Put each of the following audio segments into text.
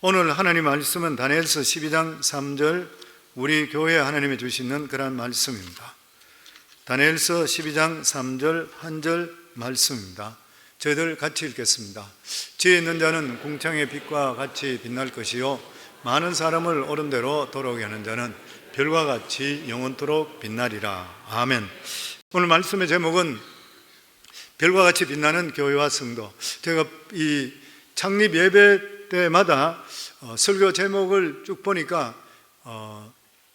오늘 하나님 말씀은 다니엘서 12장 3절 우리 교회에 하나님이 주시는 그런 말씀입니다. 다니엘서 12장 3절 한 절 말씀입니다. 저희들 같이 읽겠습니다. 지혜 있는 자는 궁창의 빛과 같이 빛날 것이요 많은 사람을 옳은 대로 돌아오게 하는 자는 별과 같이 영원토록 빛나리라. 아멘. 오늘 말씀의 제목은 별과 같이 빛나는 교회와 성도. 제가 이 창립 예배 때마다 설교 제목을 쭉 보니까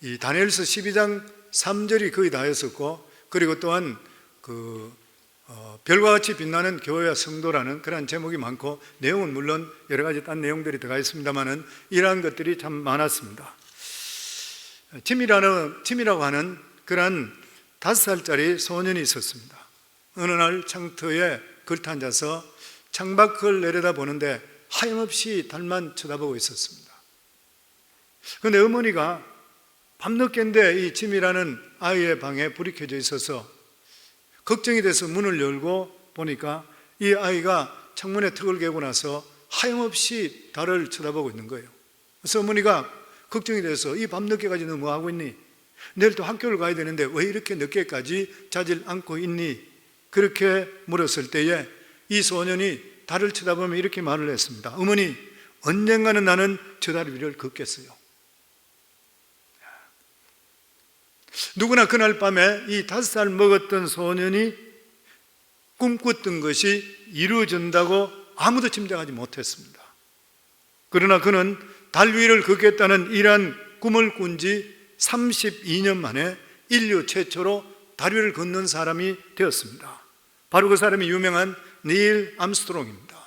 이 다니엘서 12장 3절이 거의 다였었고, 그리고 또한 별과 같이 빛나는 교회와 성도라는 그런 제목이 많고, 내용은 물론 여러 가지 딴 내용들이 들어가 있습니다만은 이러한 것들이 참 많았습니다. 팀이라고 하는 그런 5살짜리 소년이 있었습니다. 어느 날 창터에 걸터 앉아서 창밖을 내려다보는데 하염없이 달만 쳐다보고 있었습니다. 그런데 어머니가 밤늦게인데 이 짐이라는 아이의 방에 불이 켜져 있어서 걱정이 돼서 문을 열고 보니까 이 아이가 창문에 턱을 개고 나서 하염없이 달을 쳐다보고 있는 거예요. 그래서 어머니가 걱정이 돼서 이 밤늦게까지 너 뭐하고 있니? 내일 또 학교를 가야 되는데 왜 이렇게 늦게까지 자질 않고 있니? 그렇게 물었을 때에 이 소년이 달을 쳐다보며 이렇게 말을 했습니다. 어머니, 언젠가는 나는 저 달 위를 걷겠어요. 누구나 그날 밤에 이 5살 먹었던 소년이 꿈꿨던 것이 이루어진다고 아무도 짐작하지 못했습니다. 그러나 그는 달 위를 걷겠다는 이러한 꿈을 꾼 지 32년 만에 인류 최초로 달 위를 걷는 사람이 되었습니다. 바로 그 사람이 유명한 닐 암스트롱입니다.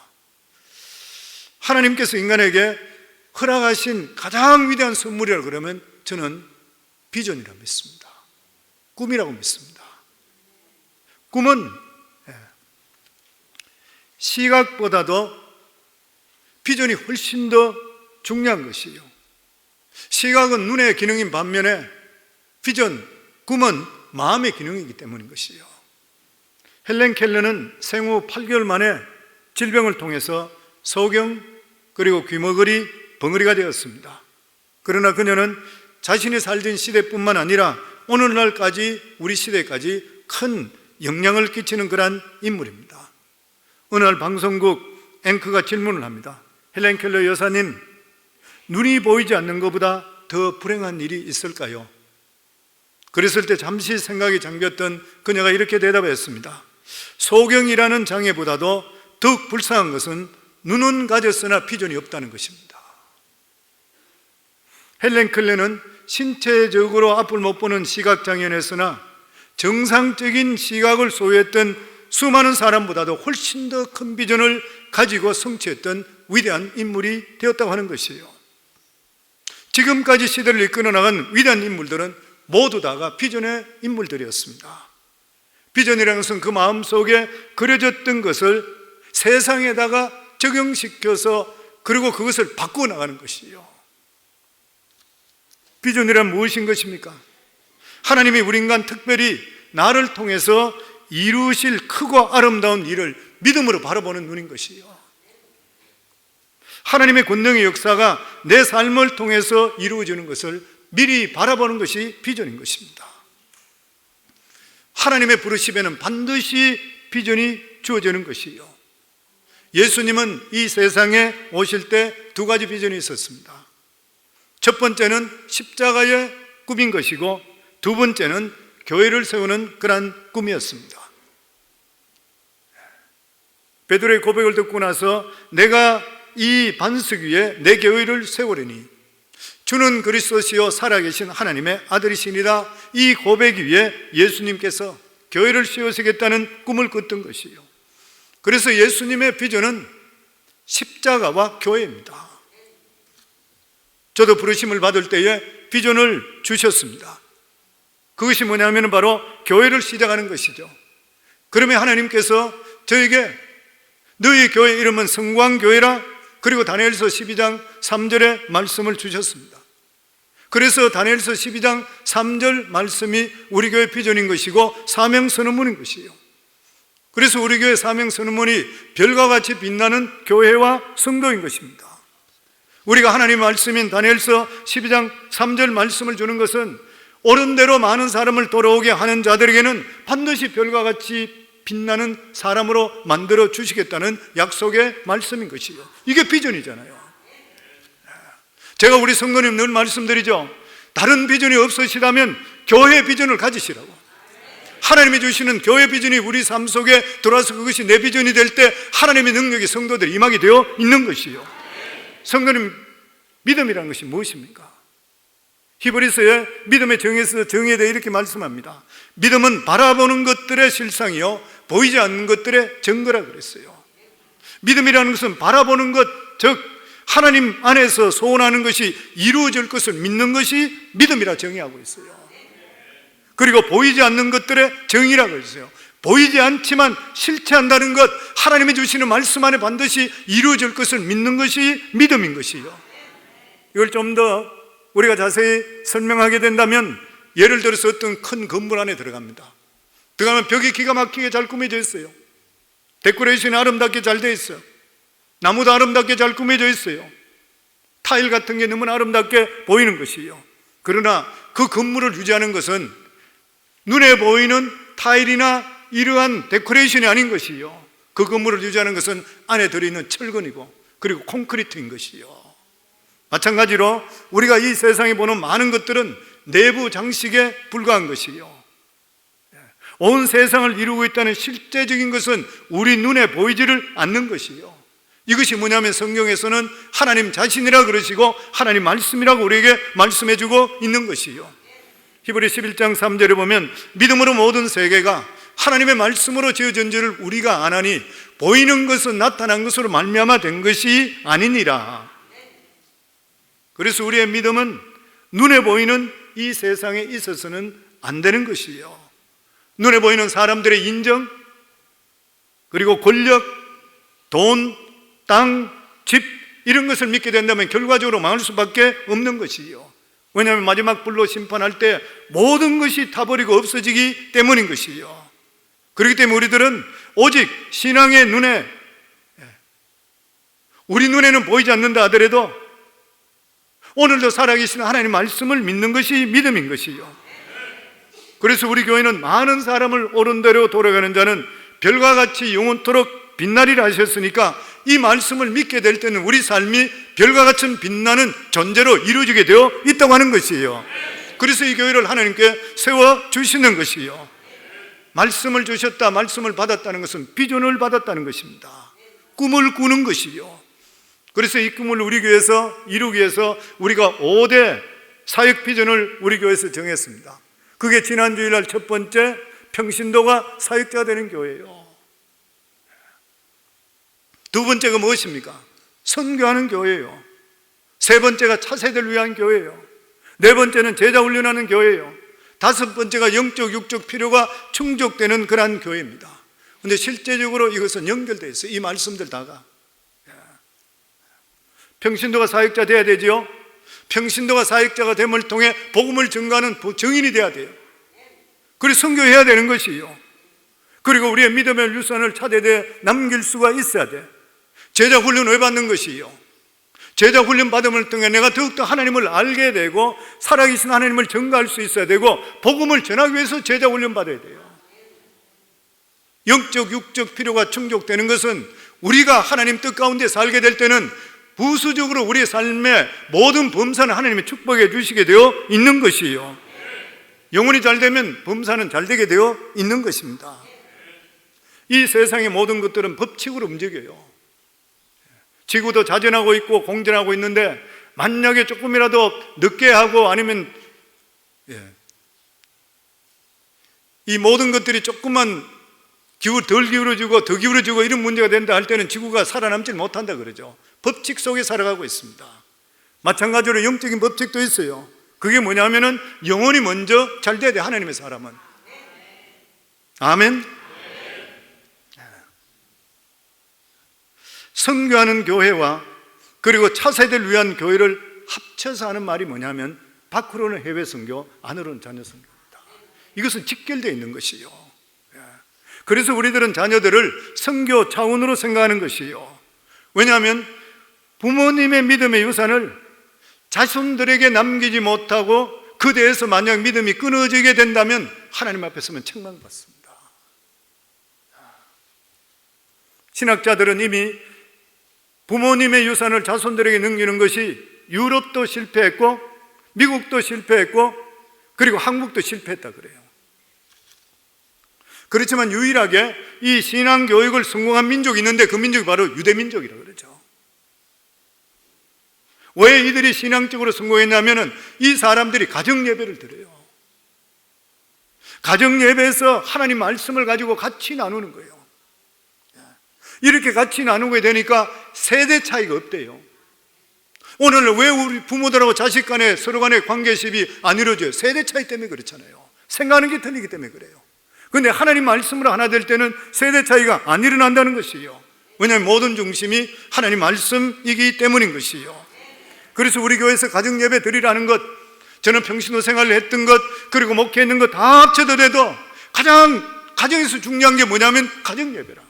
하나님께서 인간에게 허락하신 가장 위대한 선물이라고 그러면 저는 비전이라고 믿습니다. 꿈이라고 믿습니다. 꿈은 시각보다도 비전이 훨씬 더 중요한 것이에요. 시각은 눈의 기능인 반면에 비전, 꿈은 마음의 기능이기 때문인 것이에요. 헬렌 켈러는 생후 8개월 만에 질병을 통해서 소경 그리고 귀머거리, 벙어리가 되었습니다. 그러나 그녀는 자신이 살던 시대뿐만 아니라 오늘날까지 우리 시대까지 큰 영향을 끼치는 그러한 인물입니다. 어느 날 방송국 앵커가 질문을 합니다. 헬렌 켈러 여사님, 눈이 보이지 않는 것보다 더 불행한 일이 있을까요? 그랬을 때 잠시 생각이 잠겼던 그녀가 이렇게 대답했습니다. 소경이라는 장애보다도 더욱 불쌍한 것은 눈은 가졌으나 비전이 없다는 것입니다. 헬렌 켈러는 신체적으로 앞을 못 보는 시각장애였으나 정상적인 시각을 소유했던 수많은 사람보다도 훨씬 더 큰 비전을 가지고 성취했던 위대한 인물이 되었다고 하는 것이에요. 지금까지 시대를 이끌어 나간 위대한 인물들은 모두 다가 비전의 인물들이었습니다. 비전이라는 것은 그 마음속에 그려졌던 것을 세상에다가 적용시켜서 그리고 그것을 바꾸어 나가는 것이에요. 비전이란 무엇인 것입니까? 하나님이 우리 인간 특별히 나를 통해서 이루실 크고 아름다운 일을 믿음으로 바라보는 눈인 것이에요. 하나님의 권능의 역사가 내 삶을 통해서 이루어지는 것을 미리 바라보는 것이 비전인 것입니다. 하나님의 부르심에는 반드시 비전이 주어지는 것이에요. 예수님은 이 세상에 오실 때 2가지 비전이 있었습니다. 첫 번째는 십자가의 꿈인 것이고, 2번째는 교회를 세우는 그러한 꿈이었습니다. 베드로의 고백을 듣고 나서 내가 이 반석 위에 내 교회를 세우리니 주는 그리스도시요 살아계신 하나님의 아들이시니라. 이 고백 위에 예수님께서 교회를 세우시겠다는 꿈을 꿨던 것이에요. 그래서 예수님의 비전은 십자가와 교회입니다. 저도 부르심을 받을 때에 비전을 주셨습니다. 그것이 뭐냐면 바로 교회를 시작하는 것이죠. 그러면 하나님께서 저에게 너희 교회 이름은 성광교회라, 그리고 다니엘서 12장 3절의 말씀을 주셨습니다. 그래서 다니엘서 12장 3절 말씀이 우리 교회 비전인 것이고 사명선언문인 것이에요. 그래서 우리 교회 사명선언문이 별과 같이 빛나는 교회와 성도인 것입니다. 우리가 하나님의 말씀인 다니엘서 12장 3절 말씀을 주는 것은 옳은 대로 많은 사람을 돌아오게 하는 자들에게는 반드시 별과 같이 빛나는 사람으로 만들어 주시겠다는 약속의 말씀인 것이요. 이게 비전이잖아요. 제가 우리 성도님 늘 말씀드리죠. 다른 비전이 없으시다면 교회 비전을 가지시라고. 하나님이 주시는 교회 비전이 우리 삶 속에 들어와서 그것이 내 비전이 될 때 하나님의 능력이 성도들이 임하게 되어 있는 것이요. 성도님, 믿음이라는 것이 무엇입니까? 히브리서의 믿음의 정의에 대해 이렇게 말씀합니다. 믿음은 바라보는 것들의 실상이요 보이지 않는 것들의 증거라 그랬어요. 믿음이라는 것은 바라보는 것, 즉 하나님 안에서 소원하는 것이 이루어질 것을 믿는 것이 믿음이라 정의하고 있어요. 그리고 보이지 않는 것들의 정의라고 했어요. 보이지 않지만 실체한다는 것, 하나님이 주시는 말씀 안에 반드시 이루어질 것을 믿는 것이 믿음인 것이요. 이걸 좀 더 우리가 자세히 설명하게 된다면, 예를 들어서 어떤 큰 건물 안에 들어갑니다. 들어가면 벽이 기가 막히게 잘 꾸며져 있어요. 데코레이션이 아름답게 잘 되어 있어요. 나무도 아름답게 잘 꾸며져 있어요. 타일 같은 게 너무 아름답게 보이는 것이요. 그러나 그 건물을 유지하는 것은 눈에 보이는 타일이나 이러한 데코레이션이 아닌 것이요. 그 건물을 유지하는 것은 안에 들어있는 철근이고 그리고 콘크리트인 것이요. 마찬가지로 우리가 이 세상에 보는 많은 것들은 내부 장식에 불과한 것이요. 온 세상을 이루고 있다는 실제적인 것은 우리 눈에 보이지를 않는 것이요. 이것이 뭐냐면 성경에서는 하나님 자신이라 그러시고 하나님 말씀이라고 우리에게 말씀해주고 있는 것이요. 히브리 11장 3절에 보면 믿음으로 모든 세계가 하나님의 말씀으로 지어진 줄을 우리가 아나니 보이는 것은 나타난 것으로 말미암아 된 것이 아니니라. 그래서 우리의 믿음은 눈에 보이는 이 세상에 있어서는 안 되는 것이요. 눈에 보이는 사람들의 인정, 그리고 권력, 돈, 땅, 집 이런 것을 믿게 된다면 결과적으로 망할 수밖에 없는 것이요. 왜냐하면 마지막 불로 심판할 때 모든 것이 타버리고 없어지기 때문인 것이요. 그렇기 때문에 우리들은 오직 신앙의 눈에, 우리 눈에는 보이지 않는다 하더라도 오늘도 살아계신 하나님의 말씀을 믿는 것이 믿음인 것이요. 그래서 우리 교회는 많은 사람을 옳은 대로 돌아가는 자는 별과 같이 영원토록 빛나리라 하셨으니까 이 말씀을 믿게 될 때는 우리 삶이 별과 같은 빛나는 존재로 이루어지게 되어 있다고 하는 것이에요. 그래서 이 교회를 하나님께 세워주시는 것이요. 말씀을 주셨다, 말씀을 받았다는 것은 비전을 받았다는 것입니다. 꿈을 꾸는 것이요. 그래서 이 꿈을 우리 교회에서 이루기 위해서 우리가 5대 사역 비전을 우리 교회에서 정했습니다. 그게 지난 주일날 첫 번째, 평신도가 사역자가 되는 교회예요. 두 번째가 무엇입니까? 선교하는 교회예요. 세 번째가 차세대를 위한 교회예요. 네 번째는 제자 훈련하는 교회예요. 다섯 번째가 영적 육적 필요가 충족되는 그러한 교회입니다. 그런데 실제적으로 이것은 연결되어 있어요. 이 말씀들 다가. 평신도가 사역자 돼야 되지요. 평신도가 사역자가 됨을 통해 복음을 증거하는 증인이 돼야 돼요. 그리고 선교해야 되는 것이요. 그리고 우리의 믿음의 유산을 차대대에 남길 수가 있어야 돼. 제자 훈련 왜 받는 것이요? 제자 훈련 받음을 통해 내가 더욱더 하나님을 알게 되고 살아계신 하나님을 증거할 수 있어야 되고 복음을 전하기 위해서 제자 훈련 받아야 돼요. 영적 육적 필요가 충족되는 것은 우리가 하나님 뜻 가운데 살게 될 때는 부수적으로 우리의 삶의 모든 범사는 하나님이 축복해 주시게 되어 있는 것이에요. 영혼이 잘 되면 범사는 잘 되게 되어 있는 것입니다. 이 세상의 모든 것들은 법칙으로 움직여요. 지구도 자전하고 있고 공전하고 있는데 만약에 조금이라도 늦게 하고 아니면 이 모든 것들이 조금만 덜 기울어지고 더 기울어지고 이런 문제가 된다 할 때는 지구가 살아남지 못한다 그러죠. 법칙 속에 살아가고 있습니다. 마찬가지로 영적인 법칙도 있어요. 그게 뭐냐면은 영혼이 먼저 잘 돼야 돼. 하나님의 사람은. 아멘. 선교하는 교회와 그리고 차세대를 위한 교회를 합쳐서 하는 말이 뭐냐면 밖으로는 해외 선교, 안으로는 자녀 선교입니다. 이것은 직결되어 있는 것이요. 그래서 우리들은 자녀들을 선교 차원으로 생각하는 것이요. 왜냐하면 부모님의 믿음의 유산을 자손들에게 남기지 못하고 그 대해서 만약 믿음이 끊어지게 된다면 하나님 앞에 서면 책망받습니다. 신학자들은 이미 부모님의 유산을 자손들에게 넘기는 것이 유럽도 실패했고 미국도 실패했고 그리고 한국도 실패했다 그래요. 그렇지만 유일하게 이 신앙교육을 성공한 민족이 있는데 그 민족이 바로 유대민족이라고 그러죠. 왜 이들이 신앙적으로 성공했냐면 이 사람들이 가정예배를 드려요. 가정예배에서 하나님 말씀을 가지고 같이 나누는 거예요. 이렇게 같이 나누게 되니까 세대 차이가 없대요. 오늘날 왜 우리 부모들하고 자식 간에 서로 간의 관계십이 안 이루어져요? 세대 차이 때문에 그렇잖아요. 생각하는 게 틀리기 때문에 그래요. 그런데 하나님 말씀으로 하나 될 때는 세대 차이가 안 일어난다는 것이에요. 왜냐하면 모든 중심이 하나님 말씀이기 때문인 것이요. 그래서 우리 교회에서 가정예배 드리라는 것, 저는 평신도 생활을 했던 것, 그리고 목회했는 것 다 합쳐더라도 가정에서 중요한 게 뭐냐면 가정예배라.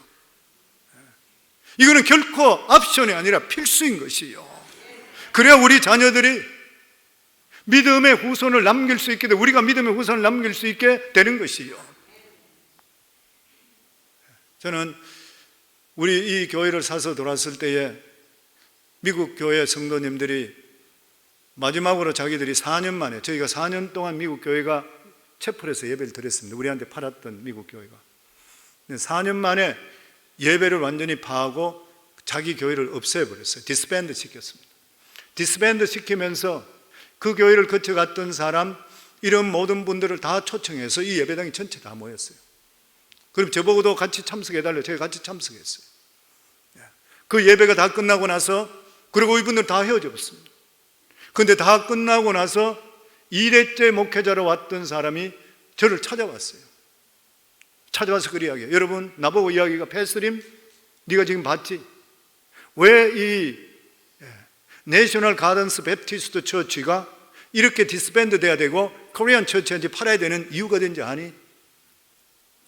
이거는 결코 옵션이 아니라 필수인 것이요. 그래야 우리 자녀들이 믿음의 후손을 남길 수 있게 돼, 우리가 믿음의 후손을 남길 수 있게 되는 것이요. 저는 우리 이 교회를 사서 돌아왔을 때에 미국 교회 성도님들이 마지막으로 자기들이 4년 만에, 저희가 4년 동안 미국 교회가 채플에서 예배를 드렸습니다. 우리한테 팔았던 미국 교회가 4년 만에 예배를 완전히 파하고 자기 교회를 없애버렸어요. 디스밴드 시켰습니다. 디스밴드 시키면서 그 교회를 거쳐갔던 사람, 이런 모든 분들을 다 초청해서 이 예배당이 전체 다 모였어요. 그럼 저보고도 같이 참석해달래요. 제가 같이 참석했어요. 그 예배가 다 끝나고 나서, 그리고 이분들 다 헤어져 버렸습니다. 그런데 다 끝나고 나서 2대째 목회자로 왔던 사람이 저를 찾아왔어요. 찾아와서 그리 이야기해요. 여러분, 나보고 이야기가, 패스림, 네가 지금 봤지? 왜 이 내셔널 가든스 베프티스트 처치가 이렇게 디스밴드 돼야 되고 코리안 처치한테 팔아야 되는 이유가 된지 아니?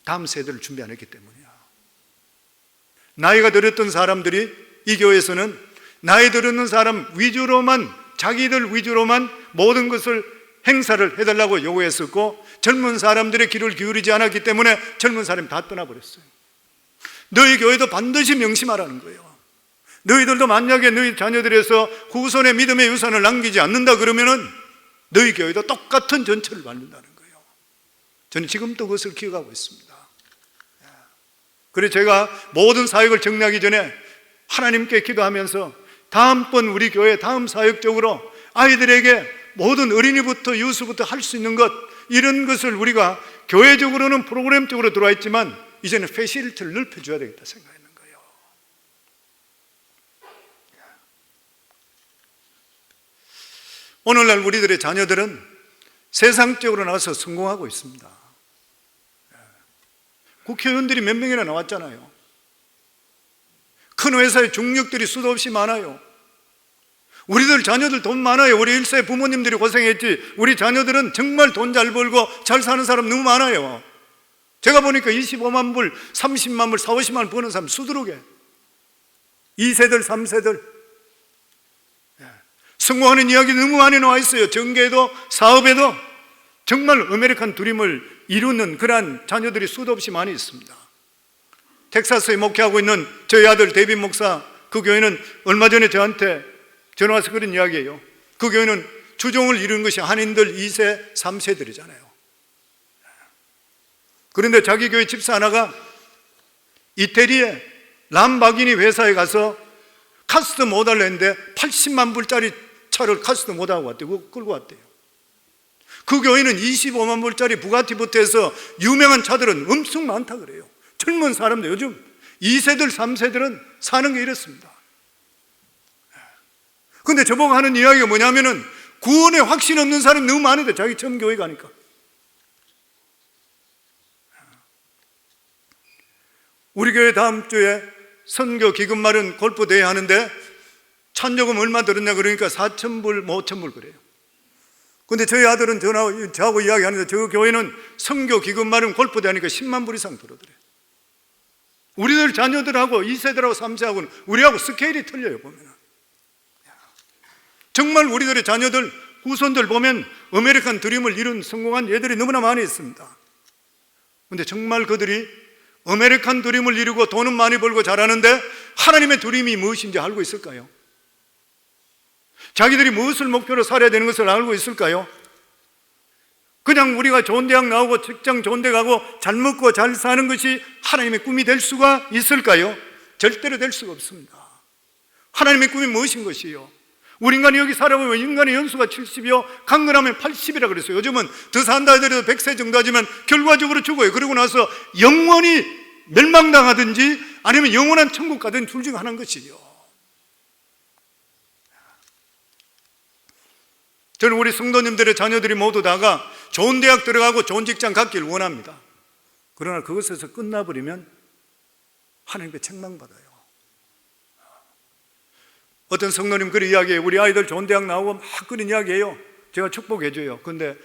다음 세대를 준비 안 했기 때문이야. 나이가 들었던 사람들이 이 교회에서는 나이 들었는 사람 위주로만, 자기들 위주로만 모든 것을 행사를 해달라고 요구했었고, 젊은 사람들의 귀를 기울이지 않았기 때문에 젊은 사람이 다 떠나버렸어요. 너희 교회도 반드시 명심하라는 거예요. 너희들도 만약에 너희 자녀들에서 후손의 믿음의 유산을 남기지 않는다 그러면은 너희 교회도 똑같은 전철을 밟는다는 거예요. 저는 지금도 그것을 기억하고 있습니다. 그래서 제가 모든 사역을 정리하기 전에 하나님께 기도하면서 다음번 우리 교회 다음 사역적으로 아이들에게 모든 어린이부터 유수부터 할 수 있는 것, 이런 것을 우리가 교회적으로는 프로그램적으로 들어와 있지만 이제는 패시리티를 넓혀줘야 되겠다 생각하는 거예요. 오늘날 우리들의 자녀들은 세상적으로 나와서 성공하고 있습니다. 국회의원들이 몇 명이나 나왔잖아요. 큰 회사의 중력들이 수도 없이 많아요. 우리들 자녀들 돈 많아요. 우리 일세 부모님들이 고생했지. 우리 자녀들은 정말 돈 잘 벌고 잘 사는 사람 너무 많아요. 제가 보니까 25만 불, 30만 불, 40, 50만 불 버는 사람 수두룩해. 2세들, 3세들. 성공하는 이야기 너무 많이 나와 있어요. 정계에도 사업에도 정말 아메리칸 드림을 이루는 그러한 자녀들이 수도 없이 많이 있습니다. 텍사스에 목회하고 있는 저희 아들 데이빗 목사, 그 교회는 얼마 전에 저한테 전화 와서 그런 이야기예요. 그 교회는 주종을 이루는 것이 한인들 2세, 3세들이잖아요. 그런데 자기 교회 집사 하나가 이태리에 람바기니 회사에 가서 카스터 모델을 했는데 80만 불짜리 차를 카스터 모델하고 왔대요. 그거 끌고 왔대요. 그 교회는 25만 불짜리 부가티부터 해서 유명한 차들은 엄청 많다 그래요. 젊은 사람들, 요즘 2세들, 3세들은 사는 게 이렇습니다. 근데 저보고 하는 이야기가 뭐냐면은 구원에 확신 없는 사람이 너무 많은데 자기 처음 교회 가니까. 우리 교회 다음 주에 선교 기금 마련 골프 대회 하는데 찬조금 얼마 들었냐 그러니까 4,000불, 5,000불 그래요. 근데 저희 아들은 저하고 이야기하는데 저 교회는 선교 기금 마련 골프 대회 하니까 10만 불 이상 들어더래요. 우리들 자녀들하고 2세들하고 3세하고는 우리하고 스케일이 틀려요 보면. 정말 우리들의 자녀들, 후손들 보면 아메리칸 드림을 이룬 성공한 예들이 너무나 많이 있습니다. 그런데 정말 그들이 아메리칸 드림을 이루고 돈은 많이 벌고 잘하는데 하나님의 드림이 무엇인지 알고 있을까요? 자기들이 무엇을 목표로 살아야 되는 것을 알고 있을까요? 그냥 우리가 좋은 대학 나오고 직장 좋은 데 가고 잘 먹고 잘 사는 것이 하나님의 꿈이 될 수가 있을까요? 절대로 될 수가 없습니다. 하나님의 꿈이 무엇인 것이요? 우리 인간이 여기 살아보면 인간의 연수가 70이요 강건하면 80이라 그랬어요. 요즘은 더 산다 하더라도 100세 정도 하지만 결과적으로 죽어요. 그러고 나서 영원히 멸망당하든지 아니면 영원한 천국 가든 둘 중 하나인 것이요. 저는 우리 성도님들의 자녀들이 모두 다가 좋은 대학 들어가고 좋은 직장 갖길 원합니다. 그러나 그것에서 끝나버리면 하나님께 책망받아요. 어떤 성도님 그런 이야기해요. 우리 아이들 좋은 대학 나오고 막 그런 이야기해요. 제가 축복해줘요. 그런데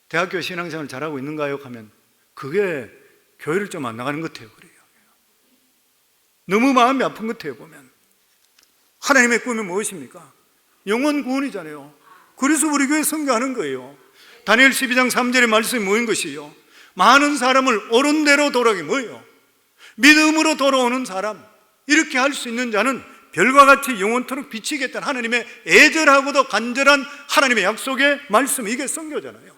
대학교 신앙생활 잘하고 있는가요? 하면 그게 교회를 좀 안 나가는 것 같아요. 그래요. 너무 마음이 아픈 것 같아요. 보면 하나님의 꿈이 무엇입니까? 영원 구원이잖아요. 그래서 우리 교회 선교하는 거예요. 다니엘 12장 3절의 말씀이 뭐인 것이요? 많은 사람을 옳은 대로 돌아오게 뭐예요? 믿음으로 돌아오는 사람, 이렇게 할 수 있는 자는 별과 같이 영원토록 비치겠다는 하나님의 애절하고도 간절한 하나님의 약속의 말씀, 이게 선교잖아요.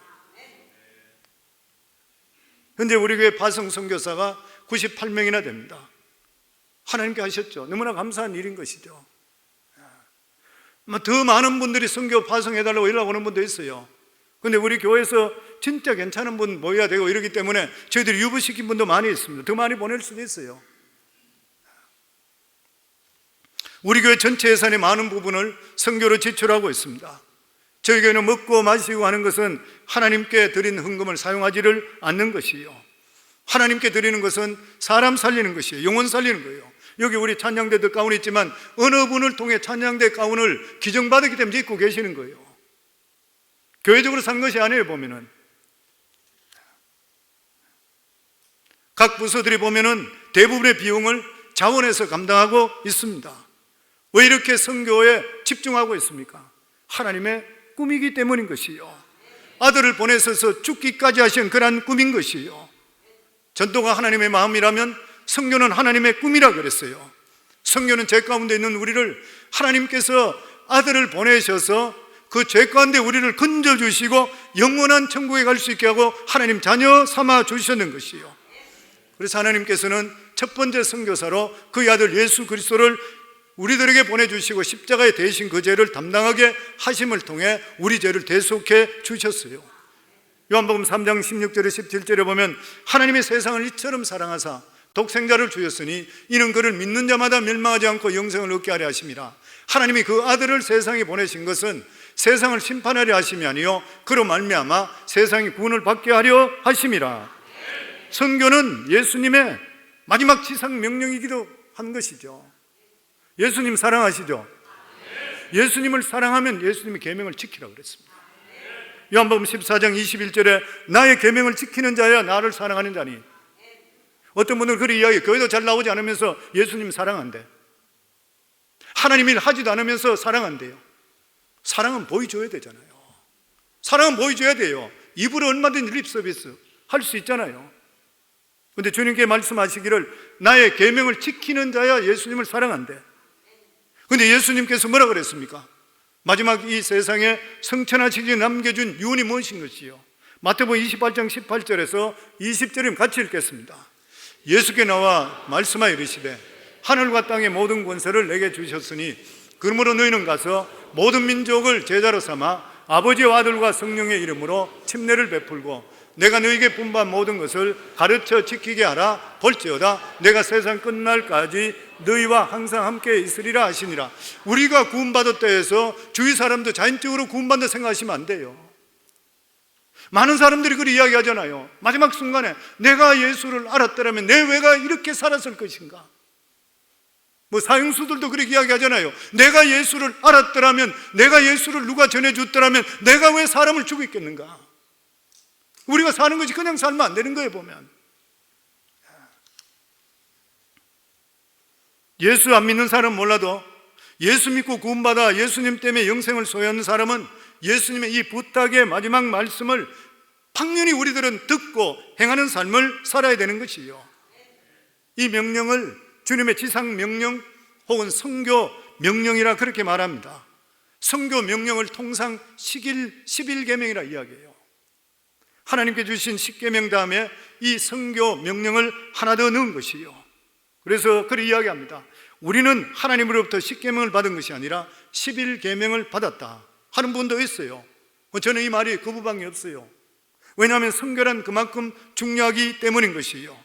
현재 우리 교회 파송 선교사가 98명이나 됩니다. 하나님께 하셨죠. 너무나 감사한 일인 것이죠. 더 많은 분들이 선교 파송해달라고 연락 오는 분도 있어요. 그런데 우리 교회에서 진짜 괜찮은 분 모여야 되고 이러기 때문에 저희들이 유부시킨 분도 많이 있습니다. 더 많이 보낼 수도 있어요. 우리 교회 전체 예산의 많은 부분을 선교로 지출하고 있습니다. 저희 교회는 먹고 마시고 하는 것은 하나님께 드린 헌금을 사용하지를 않는 것이요, 하나님께 드리는 것은 사람 살리는 것이에요. 영혼 살리는 거예요. 여기 우리 찬양대들 가운이 있지만 어느 분을 통해 찬양대 가운을 기증받았기 때문에 입고 계시는 거예요. 교회적으로 산 것이 아니에요. 보면은 각 부서들이 보면은 대부분의 비용을 자원에서 감당하고 있습니다. 왜 이렇게 선교에 집중하고 있습니까? 하나님의 꿈이기 때문인 것이요, 아들을 보내셔서 죽기까지 하신 그런 꿈인 것이요. 전도가 하나님의 마음이라면 선교는 하나님의 꿈이라 그랬어요. 선교는 죄 가운데 있는 우리를 하나님께서 아들을 보내셔서 그 죄 가운데 우리를 건져주시고 영원한 천국에 갈 수 있게 하고 하나님 자녀 삼아 주셨는 것이요. 그래서 하나님께서는 첫 번째 선교사로 그 아들 예수 그리스도를 우리들에게 보내주시고 십자가에 대신 그 죄를 담당하게 하심을 통해 우리 죄를 대속해 주셨어요. 요한복음 3장 16절에 17절에 보면 하나님의 세상을 이처럼 사랑하사 독생자를 주셨으니 이는 그를 믿는 자마다 멸망하지 않고 영생을 얻게 하려 하심이라. 하나님이 그 아들을 세상에 보내신 것은 세상을 심판하려 하심이 아니요 그로 말미암아 세상이 구원을 받게 하려 하심이라. 선교는 예수님의 마지막 지상 명령이기도 한 것이죠. 예수님 사랑하시죠? 예수님을 사랑하면 예수님의 계명을 지키라고 그랬습니다. 요한복음 14장 21절에 나의 계명을 지키는 자야 나를 사랑하는 자니. 어떤 분들은 그런 이야기, 교회도 잘 나오지 않으면서 예수님 사랑한대, 하나님 일 하지도 않으면서 사랑한대요. 사랑은 보여줘야 되잖아요. 사랑은 보여줘야 돼요. 입으로 얼마든지 립 서비스 할 수 있잖아요. 그런데 주님께 말씀하시기를 나의 계명을 지키는 자야 예수님을 사랑한대. 그런데 예수님께서 뭐라 그랬습니까? 마지막 이 세상에 성천하시기 남겨준 유언이 무엇인 것이요? 마태복음 28장 18절에서 20절이면 같이 읽겠습니다. 예수께 나와 말씀하여 이르시되 하늘과 땅의 모든 권세를 내게 주셨으니 그러므로 너희는 가서 모든 민족을 제자로 삼아 아버지와 아들과 성령의 이름으로 침례를 베풀고 내가 너희에게 분부한 모든 것을 가르쳐 지키게 하라. 볼지어다 내가 세상 끝날까지 너희와 항상 함께 있으리라 하시니라. 우리가 구원받았다 해서 주위 사람도 자연적으로 구원받는다 생각하시면 안 돼요. 많은 사람들이 그렇게 이야기하잖아요. 마지막 순간에 내가 예수를 알았더라면 내 외가 이렇게 살았을 것인가. 사형수들도 그렇게 이야기하잖아요. 내가 예수를 알았더라면, 내가 예수를 누가 전해줬더라면 내가 왜 사람을 죽였겠는가. 우리가 사는 것이 그냥 살면 안 되는 거예요. 보면 예수 안 믿는 사람은 몰라도 예수 믿고 구원받아 예수님 때문에 영생을 소유하는 사람은 예수님의 이 부탁의 마지막 말씀을 당연히 우리들은 듣고 행하는 삶을 살아야 되는 것이요, 이 명령을 주님의 지상 명령 혹은 성교 명령이라 그렇게 말합니다. 성교 명령을 통상 11계명이라 이야기해요. 하나님께 주신 10계명 다음에 이 성교 명령을 하나 더 넣은 것이요, 그래서 그렇게 이야기합니다. 우리는 하나님으로부터 10계명을 받은 것이 아니라 11계명을 받았다 하는 분도 있어요. 저는 이 말이 거부감이 없어요. 왜냐하면 성교란 그만큼 중요하기 때문인 것이요,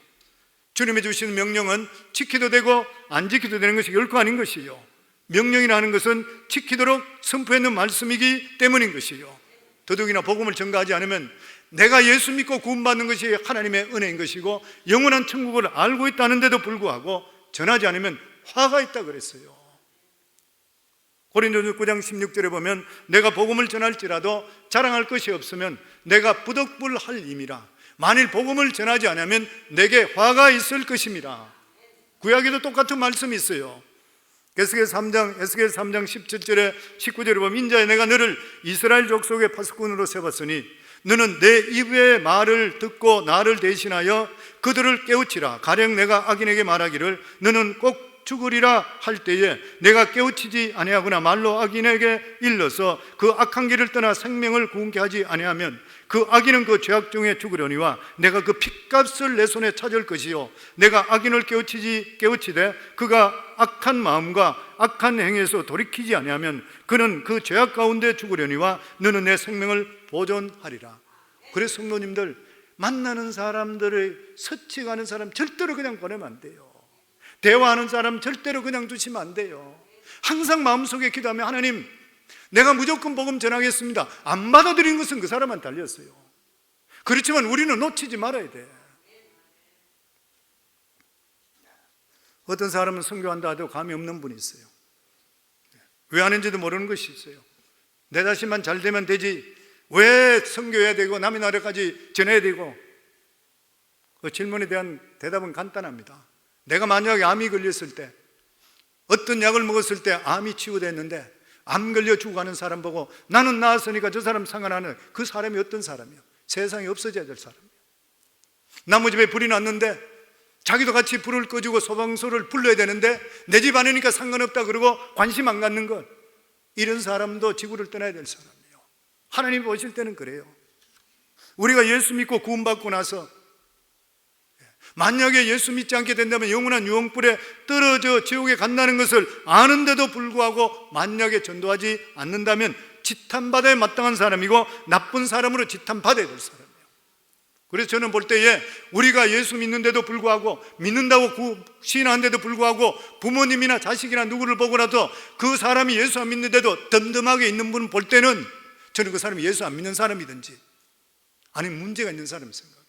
주님이 주시는 명령은 지키도 되고 안 지키도 되는 것이 결코 아닌 것이요, 명령이라 하는 것은 지키도록 선포했는 말씀이기 때문인 것이요, 더더욱이나 복음을 전가하지 않으면 내가 예수 믿고 구원받는 것이 하나님의 은혜인 것이고 영원한 천국을 알고 있다는데도 불구하고 전하지 않으면 화가 있다 그랬어요. 고린도전서 9장 16절에 보면 내가 복음을 전할지라도 자랑할 것이 없으면 내가 부득불할 임이라. 만일 복음을 전하지 않으면 내게 화가 있을 것임이라. 구약에도 똑같은 말씀이 있어요. 에스겔 3장 17절에 19절에 보면 인자야, 내가 너를 이스라엘 족속의 파수꾼으로 세웠으니 너는 내 입의 말을 듣고 나를 대신하여 그들을 깨우치라. 가령 내가 악인에게 말하기를 너는 꼭 죽으리라 할 때에 내가 깨우치지 아니하거나 말로 악인에게 일러서 그 악한 길을 떠나 생명을 구원케 하지 아니하면 그 악인은 그 죄악 중에 죽으려니와 내가 그 핏값을 내 손에 찾을 것이요, 내가 악인을 깨우치되 그가 악한 마음과 악한 행위에서 돌이키지 아니하면 그는 그 죄악 가운데 죽으려니와 너는 내 생명을 보존하리라. 그래서 성도님들, 만나는 사람들을 서치가는 사람 절대로 그냥 보내면 안 돼요. 대화하는 사람 절대로 그냥 두시면 안 돼요. 항상 마음속에 기도하면 하나님, 내가 무조건 복음 전하겠습니다, 안 받아들인 것은 그 사람한테 달렸어요. 그렇지만 우리는 놓치지 말아야 돼. 어떤 사람은 선교한다 해도 감이 없는 분이 있어요. 왜 하는지도 모르는 것이 있어요. 내 자신만 잘 되면 되지 왜 선교해야 되고 남의 나라까지 전해야 되고. 그 질문에 대한 대답은 간단합니다. 내가 만약에 암이 걸렸을 때, 어떤 약을 먹었을 때 암이 치유됐는데 암 걸려 죽어가는 사람 보고 나는 나았으니까 저 사람 상관하는, 그 사람이 어떤 사람이요? 세상에 없어져야 될 사람이요. 나무집에 불이 났는데 자기도 같이 불을 꺼주고 소방서를 불러야 되는데 내 집 안이니까 상관없다 그러고 관심 안 갖는 것, 이런 사람도 지구를 떠나야 될 사람이에요. 하나님 보실 때는 그래요. 우리가 예수 믿고 구원받고 나서 만약에 예수 믿지 않게 된다면 영원한 유황불에 떨어져 지옥에 간다는 것을 아는데도 불구하고 만약에 전도하지 않는다면 지탄받아야 마땅한 사람이고 나쁜 사람으로 지탄받아야 될 사람이에요. 그래서 저는 볼 때에 우리가 예수 믿는데도 불구하고, 믿는다고 시인하는데도 불구하고 부모님이나 자식이나 누구를 보고라도 그 사람이 예수 안 믿는데도 덤덤하게 있는 분을 볼 때는 저는 그 사람이 예수 안 믿는 사람이든지 아니면 문제가 있는 사람을 생각해요.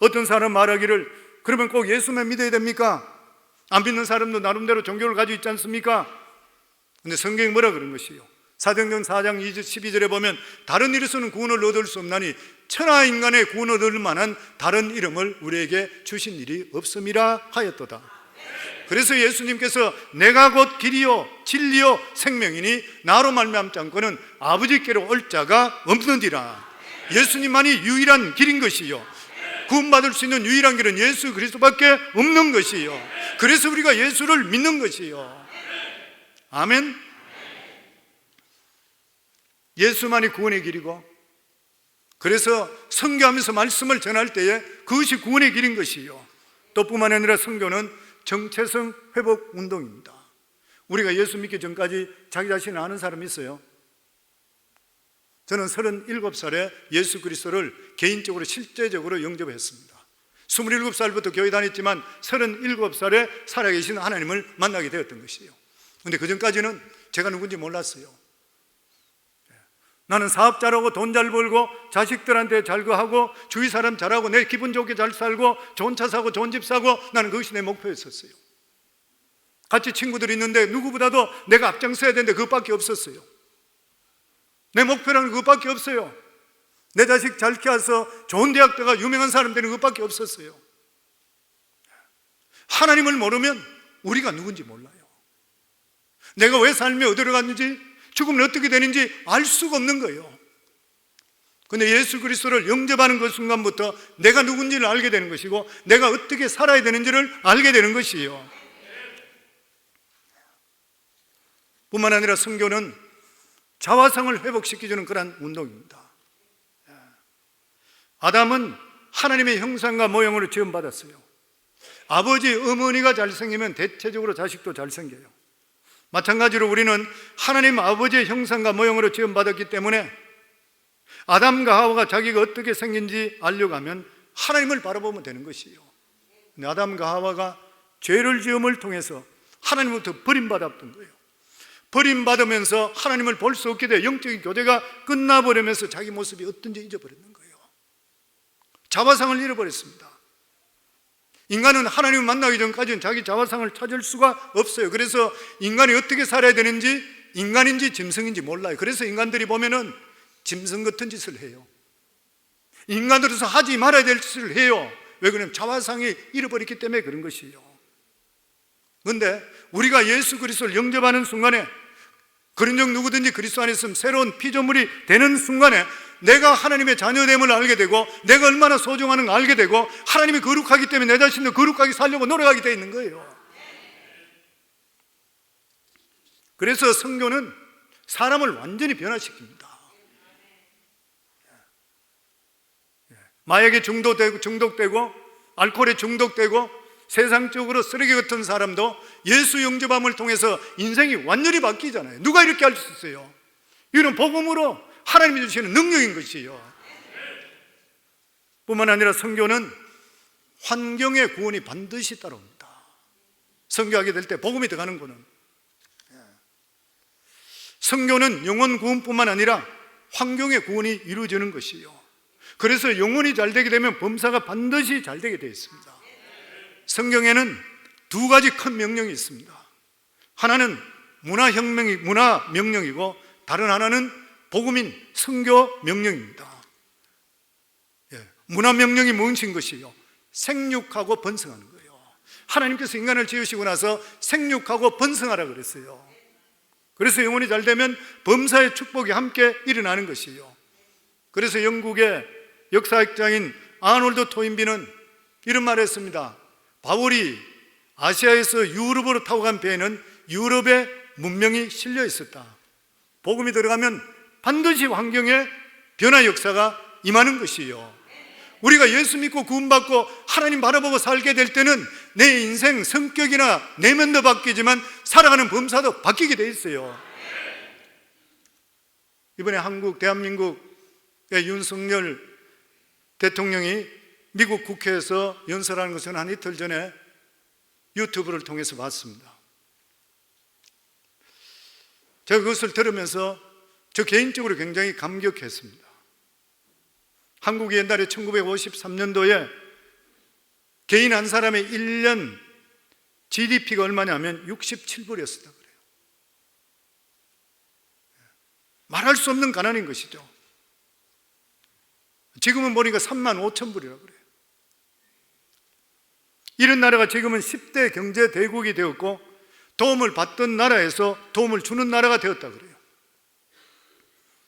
어떤 사람 말하기를 그러면 꼭 예수만 믿어야 됩니까? 안 믿는 사람도 나름대로 종교를 가지고 있지 않습니까? 근데 성경이 뭐라 그런 것이요? 사도행전 4장 12절에 보면 다른 이로서는 구원을 얻을 수 없나니 천하 인간의 구원을 얻을 만한 다른 이름을 우리에게 주신 일이 없음이라 하였도다. 그래서 예수님께서 내가 곧 길이요 진리요 생명이니 나로 말미암지 않고는 아버지께로 올 자가 없느니라. 예수님만이 유일한 길인 것이요, 구원받을 수 있는 유일한 길은 예수 그리스도밖에 없는 것이요, 그래서 우리가 예수를 믿는 것이요. 아멘. 예수만이 구원의 길이고, 그래서 선교하면서 말씀을 전할 때에 그것이 구원의 길인 것이요, 또 뿐만 아니라 선교는 정체성 회복 운동입니다. 우리가 예수 믿기 전까지 자기 자신을 아는 사람이 있어요? 저는 37살에 예수 그리스도를 개인적으로 실제적으로 영접했습니다. 27살부터 교회 다녔지만 37살에 살아계신 하나님을 만나게 되었던 것이에요. 그런데 그 전까지는 제가 누군지 몰랐어요. 나는 사업자라고 돈 잘 벌고 자식들한테 잘 거하고 주위 사람 잘하고 내 기분 좋게 잘 살고 좋은 차 사고 좋은 집 사고, 나는 그것이 내 목표였었어요. 같이 친구들이 있는데 누구보다도 내가 앞장서야 되는데 그것밖에 없었어요. 내 목표는 그것밖에 없어요. 내 자식 잘 키워서 좋은 대학 들어가 유명한 사람 되는 그것밖에 없었어요. 하나님을 모르면 우리가 누군지 몰라요. 내가 왜 삶에 어디로 갔는지, 죽으면 어떻게 되는지 알 수가 없는 거예요. 근데 예수 그리스도를 영접하는 그 순간부터 내가 누군지를 알게 되는 것이고, 내가 어떻게 살아야 되는지를 알게 되는 것이에요. 뿐만 아니라 성교는 자화상을 회복시켜주는 그런 운동입니다. 아담은 하나님의 형상과 모형으로 지음받았어요. 아버지, 어머니가 잘생기면 대체적으로 자식도 잘생겨요. 마찬가지로 우리는 하나님 아버지의 형상과 모형으로 지음받았기 때문에 아담과 하와가 자기가 어떻게 생긴지 알려고 하면 하나님을 바라보면 되는 것이에요. 근데 아담과 하와가 죄를 지음을 통해서 하나님부터 버림받았던 거예요. 버림받으면서 하나님을 볼 수 없게 돼 영적인 교제가 끝나버리면서 자기 모습이 어떤지 잊어버렸는 거예요. 자화상을 잃어버렸습니다. 인간은 하나님을 만나기 전까지는 자기 자화상을 찾을 수가 없어요. 그래서 인간이 어떻게 살아야 되는지, 인간인지 짐승인지 몰라요. 그래서 인간들이 보면은 짐승 같은 짓을 해요. 인간으로서 하지 말아야 될 짓을 해요. 왜 그러냐면 자화상이 잃어버렸기 때문에 그런 것이에요. 그런데 우리가 예수 그리스도를 영접하는 순간에, 그런 적 누구든지 그리스도 안에 있으면 새로운 피조물이 되는 순간에 내가 하나님의 자녀됨을 알게 되고, 내가 얼마나 소중한 걸 알게 되고, 하나님이 거룩하기 때문에 내 자신도 거룩하게 살려고 노력하게 되어 있는 거예요. 그래서 성교는 사람을 완전히 변화시킵니다. 마약에 중독되고 알코올에 중독되고 세상적으로 쓰레기 같은 사람도 예수 영접함을 통해서 인생이 완전히 바뀌잖아요. 누가 이렇게 할 수 있어요? 이건 복음으로 하나님이 주시는 능력인 것이에요. 뿐만 아니라 선교는 환경의 구원이 반드시 따라옵니다. 선교하게 될 때 복음이 들어가는 거는, 선교는 영혼 구원뿐만 아니라 환경의 구원이 이루어지는 것이에요. 그래서 영혼이 잘 되게 되면 범사가 반드시 잘 되게 되어 있습니다. 성경에는 두 가지 큰 명령이 있습니다. 하나는 문화 명령이고, 다른 하나는 복음인 선교 명령입니다. 문화 명령이 무엇인 것이요? 생육하고 번성하는 거예요. 하나님께서 인간을 지으시고 나서 생육하고 번성하라 그랬어요. 그래서 영혼이 잘 되면 범사의 축복이 함께 일어나는 것이에요. 그래서 영국의 역사학자인 아놀드 토인비는 이런 말을 했습니다. 바울이 아시아에서 유럽으로 타고 간 배에는 유럽의 문명이 실려 있었다. 복음이 들어가면 반드시 환경에 변화 역사가 임하는 것이에요. 우리가 예수 믿고 구원받고 하나님 바라보고 살게 될 때는 내 인생 성격이나 내면도 바뀌지만 살아가는 범사도 바뀌게 돼 있어요. 이번에 대한민국의 윤석열 대통령이 미국 국회에서 연설하는 것은 한 이틀 전에 유튜브를 통해서 봤습니다. 제가 그것을 들으면서 저 개인적으로 굉장히 감격했습니다. 한국이 옛날에 1953년도에 개인 한 사람의 1년 GDP가 얼마냐면 67불이었다 그래요. 말할 수 없는 가난인 것이죠. 지금은 보니까 35,000불이라고 그래요. 이런 나라가 지금은 10대 경제 대국이 되었고, 도움을 받던 나라에서 도움을 주는 나라가 되었다 그래요.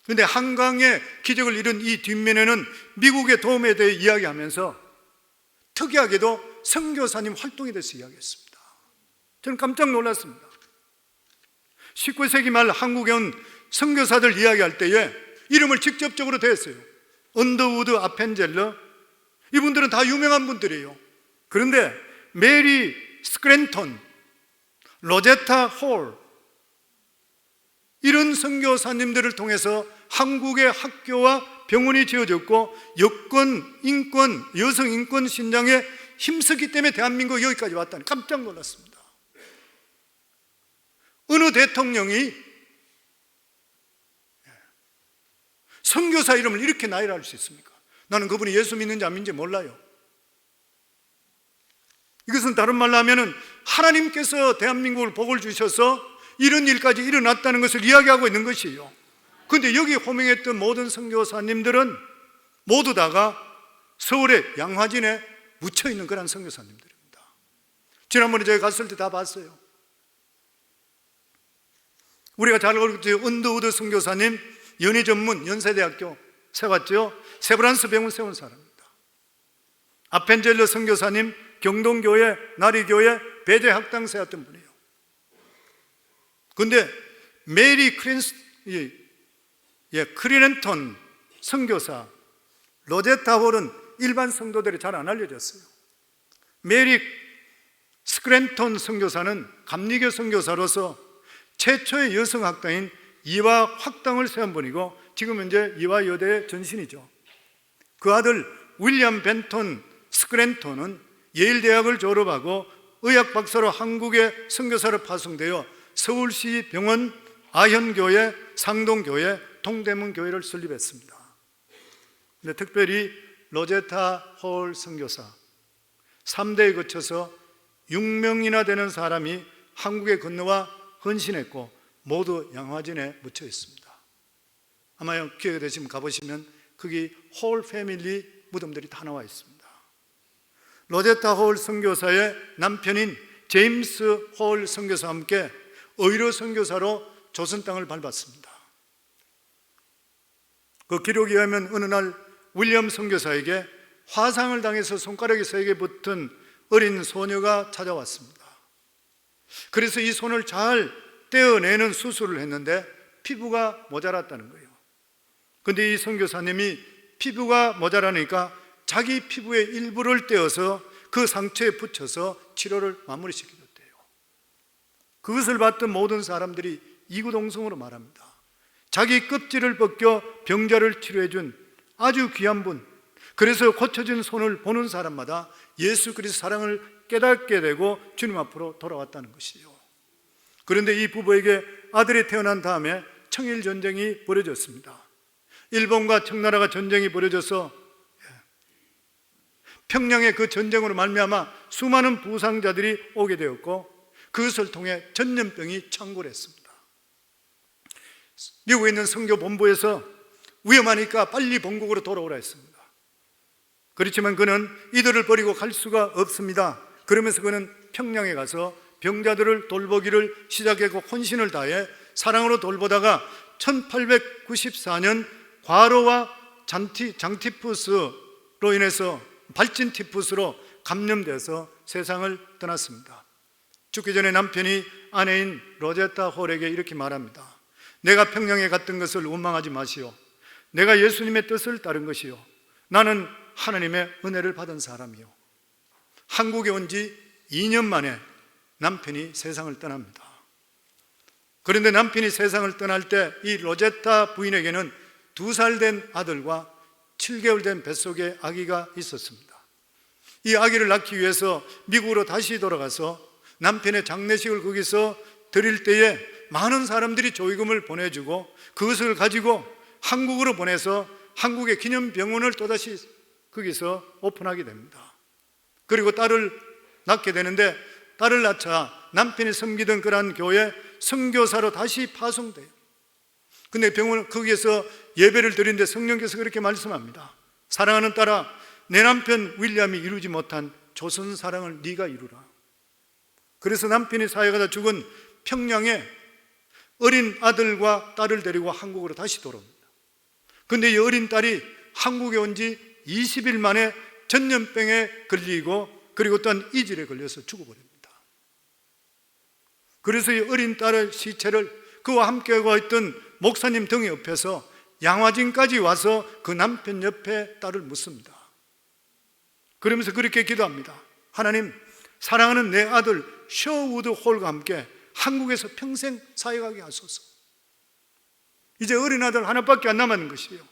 그런데 한강의 기적을 이룬 이 뒷면에는 미국의 도움에 대해 이야기하면서 특이하게도 선교사님 활동에 대해서 이야기했습니다. 저는 깜짝 놀랐습니다. 19세기 말 한국에 온 선교사들 이야기할 때에 이름을 직접적으로 대었어요. 언더우드 아펜젤러, 이분들은 다 유명한 분들이에요. 그런데 메리 스크랜턴, 로제타 홀, 이런 선교사님들을 통해서 한국의 학교와 병원이 지어졌고, 여권, 인권, 여성 인권 신장에 힘쓰기 때문에 대한민국이 여기까지 왔다니 깜짝 놀랐습니다. 어느 대통령이 선교사 이름을 이렇게 나열할 수 있습니까? 나는 그분이 예수 믿는지 안 믿는지 몰라요. 이것은 다른 말로 하면은 하나님께서 대한민국을 복을 주셔서 이런 일까지 일어났다는 것을 이야기하고 있는 것이에요. 그런데 여기 호명했던 모든 선교사님들은 모두 다가 서울의 양화진에 묻혀있는 그런 선교사님들입니다. 지난번에 제가 갔을 때 다 봤어요. 우리가 잘 알고 있죠. 언더우드 선교사님 연희 전문 연세대학교 세웠죠. 세브란스 병원 세운 사람입니다. 아펜젤러 선교사님 경동교회 나리교회 배제 학당 세웠던 분이에요. 그런데 메리 크리넨턴 선교사 로제타 홀은 일반 성도들이 잘 안 알려졌어요. 메리 스크랜턴 선교사는 감리교 선교사로서 최초의 여성 학당인 이화 학당을 세운 분이고 지금 현재 이화 여대의 전신이죠. 그 아들 윌리엄 벤턴 스크랜턴은 예일대학을 졸업하고 의학 박사로 한국의 선교사로 파송되어 서울시 병원, 아현교회, 상동교회, 동대문교회를 설립했습니다. 근데 특별히 로제타 홀 선교사 3대에 거쳐서 6명이나 되는 사람이 한국에 건너와 헌신했고 모두 양화진에 묻혀 있습니다. 아마 기회가 되시면 가보시면 거기 홀 패밀리 무덤들이 다 나와 있습니다. 로제타 홀 선교사의 남편인 제임스 홀 선교사와 함께 의료 선교사로 조선 땅을 밟았습니다. 그 기록에 의하면 어느 날 윌리엄 선교사에게 화상을 당해서 손가락에 3개 붙은 어린 소녀가 찾아왔습니다. 그래서 이 손을 잘 떼어내는 수술을 했는데 피부가 모자랐다는 거예요. 그런데 이 선교사님이 피부가 모자라니까 자기 피부의 일부를 떼어서 그 상처에 붙여서 치료를 마무리시켜줬대요. 그것을 봤던 모든 사람들이 이구동성으로 말합니다. 자기 껍질을 벗겨 병자를 치료해준 아주 귀한 분, 그래서 고쳐진 손을 보는 사람마다 예수 그리스도 사랑을 깨닫게 되고 주님 앞으로 돌아왔다는 것이요. 그런데 이 부부에게 아들이 태어난 다음에 청일 전쟁이 벌어졌습니다. 일본과 청나라가 전쟁이 벌어져서 평양의 그 전쟁으로 말미암아 수많은 부상자들이 오게 되었고 그것을 통해 전염병이 창궐했습니다. 미국에 있는 선교 본부에서 위험하니까 빨리 본국으로 돌아오라 했습니다. 그렇지만 그는 이들을 버리고 갈 수가 없습니다. 그러면서 그는 평양에 가서 병자들을 돌보기를 시작했고 혼신을 다해 사랑으로 돌보다가 1894년 과로와 장티푸스로 인해서 발진 티푸스로 감염돼서 세상을 떠났습니다. 죽기 전에 남편이 아내인 로제타 홀에게 이렇게 말합니다. 내가 평양에 갔던 것을 원망하지 마시오. 내가 예수님의 뜻을 따른 것이요, 나는 하나님의 은혜를 받은 사람이요. 한국에 온 지 2년 만에 남편이 세상을 떠납니다. 그런데 남편이 세상을 떠날 때 이 로제타 부인에게는 2살 된 아들과 7개월 된 뱃속에 아기가 있었습니다. 이 아기를 낳기 위해서 미국으로 다시 돌아가서 남편의 장례식을 거기서 드릴 때에 많은 사람들이 조의금을 보내주고 그것을 가지고 한국으로 보내서 한국의 기념병원을 또다시 거기서 오픈하게 됩니다. 그리고 딸을 낳게 되는데 딸을 낳자 남편이 섬기던 그러한 교회 선교사로 다시 파송돼요. 근데 병원 거기에서 예배를 드리는데 성령께서 그렇게 말씀합니다. 사랑하는 딸아, 내 남편 윌리엄이 이루지 못한 조선 사랑을 네가 이루라. 그래서 남편이 사회가다 죽은 평양에 어린 아들과 딸을 데리고 한국으로 다시 돌아옵니다. 그런데 이 어린 딸이 한국에 온 지 20일 만에 전염병에 걸리고 그리고 또한 이질에 걸려서 죽어버립니다. 그래서 이 어린 딸의 시체를 그와 함께하고 있던 목사님 등 옆에서 양화진까지 와서 그 남편 옆에 딸을 묻습니다. 그러면서 그렇게 기도합니다. 하나님, 사랑하는 내 아들 셔우드 홀과 함께 한국에서 평생 사역하게 하소서. 이제 어린 아들 하나밖에 안 남았는 것이에요.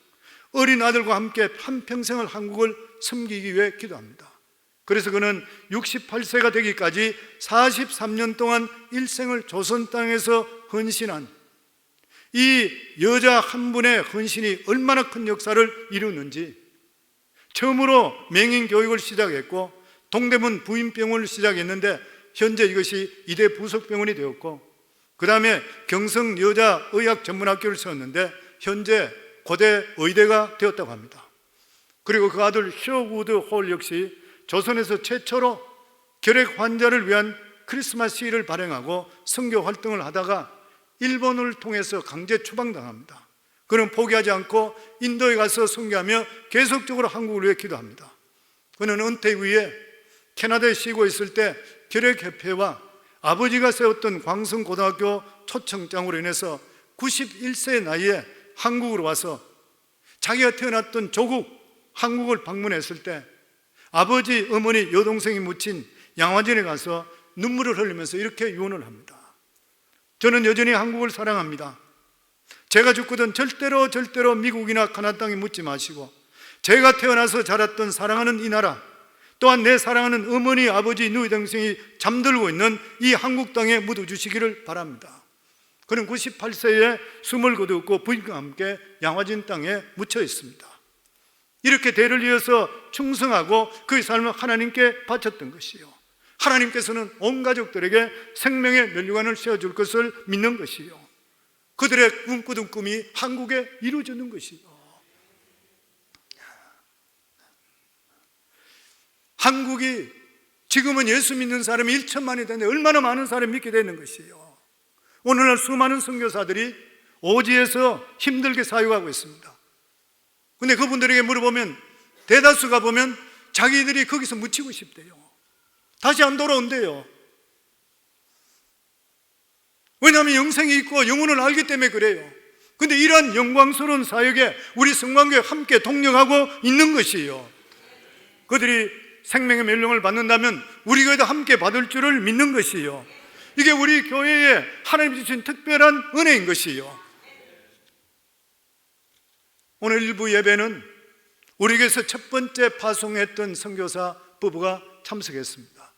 어린 아들과 함께 한평생을 한국을 섬기기 위해 기도합니다. 그래서 그는 68세가 되기까지 43년 동안 일생을 조선 땅에서 헌신한 이 여자 한 분의 헌신이 얼마나 큰 역사를 이루는지, 처음으로 맹인 교육을 시작했고 동대문 부인병원을 시작했는데 현재 이것이 2대 부속병원이 되었고, 그 다음에 경성 여자의학 전문학교를 세웠는데 현재 고대 의대가 되었다고 합니다. 그리고 그 아들 셔우드 홀 역시 조선에서 최초로 결핵 환자를 위한 크리스마스 시를 발행하고 선교 활동을 하다가 일본을 통해서 강제 추방당합니다. 그는 포기하지 않고 인도에 가서 선교하며 계속적으로 한국을 위해 기도합니다. 그는 은퇴 후에 캐나다에 쉬고 있을 때 결핵협회와 아버지가 세웠던 광성고등학교 초청장으로 인해서 91세의 나이에 한국으로 와서 자기가 태어났던 조국 한국을 방문했을 때 아버지, 어머니, 여동생이 묻힌 양화진에 가서 눈물을 흘리면서 이렇게 유언을 합니다. 저는 여전히 한국을 사랑합니다. 제가 죽거든 절대로 미국이나 카나다 땅에 묻지 마시고 제가 태어나서 자랐던 사랑하는 이 나라, 또한 내 사랑하는 어머니, 아버지, 누이 동생이 잠들고 있는 이 한국 땅에 묻어주시기를 바랍니다. 그는 98세에 숨을 거두었고 부인과 함께 양화진 땅에 묻혀 있습니다. 이렇게 대를 이어서 충성하고 그의 삶을 하나님께 바쳤던 것이요, 하나님께서는 온 가족들에게 생명의 면류관을 세워줄 것을 믿는 것이요, 그들의 꿈꾸던 꿈이 한국에 이루어지는 것이요. 한국이 지금은 예수 믿는 사람이 1천만이 되는데 얼마나 많은 사람이 믿게 되는 것이에요. 오늘날 수많은 선교사들이 오지에서 힘들게 사역하고 있습니다. 근데 그분들에게 물어보면 대다수가 보면 자기들이 거기서 묻히고 싶대요. 다시 안 돌아온대요. 왜냐하면 영생이 있고 영혼을 알기 때문에 그래요. 근데 이러한 영광스러운 사역에 우리 성광교회 함께 동력하고 있는 것이에요. 그들이 생명의 멸령을 받는다면 우리 교회도 함께 받을 줄을 믿는 것이에요. 이게 우리 교회에 하나님 주신 특별한 은혜인 것이에요. 오늘 일부 예배는 우리 교회에서 첫 번째 파송했던 선교사 부부가 참석했습니다.